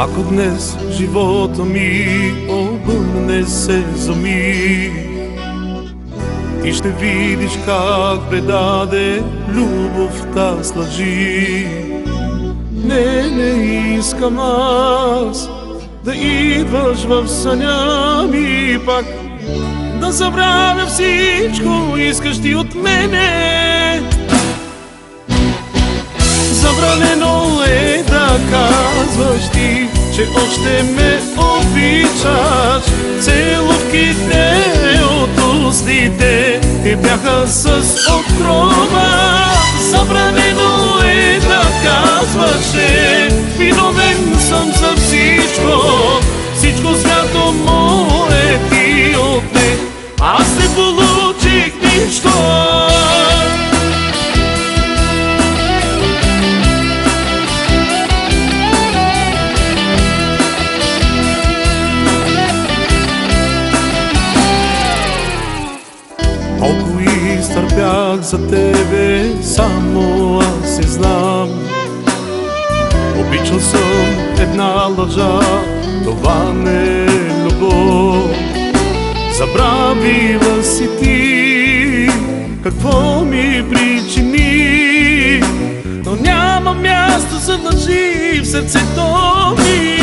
Ако днес живота ми обърне се за миг, ти ще видиш как предаде любовта с лъжи. Не искам аз да идваш в съня ми пак, да забравя всичко, искаш ти от мене. Забранено е да казваш ти, че още ме обичаш. Целувките от устите ти бяха с отрова. Забранено е да казваш, виновен съм за всичко. Всичко свято мое ти отне, аз не получих нищо. Колко изтърпях за тебе, само аз се знам. Обичал съм една лъжа, това не е любов. Забравила си ти какво ми причини, но няма място за лъжи в сърцето ми.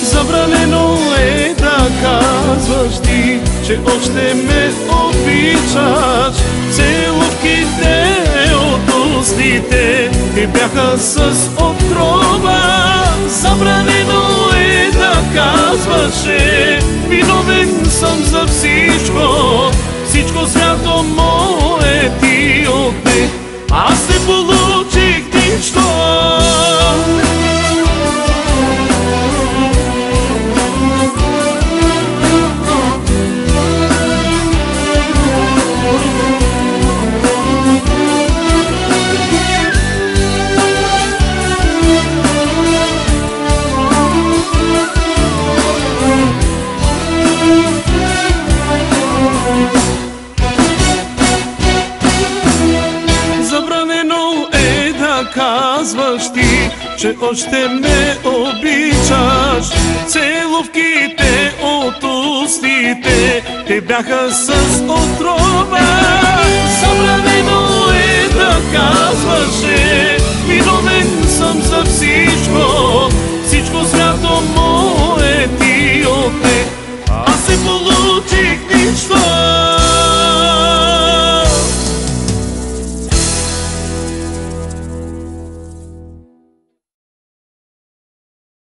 Забранено е да казваш ти, че още ме обичаш. Целувките от устите ти бяха с отрова. Забранено е да казваш, виновен съм за всичко. Всичко свято мое ти отне, аз не получих нищо. Казваш ти, че още ме обичаш. Целувките от устите те бяха с отрова. Забранено е да казваш, виновен съм за всичко.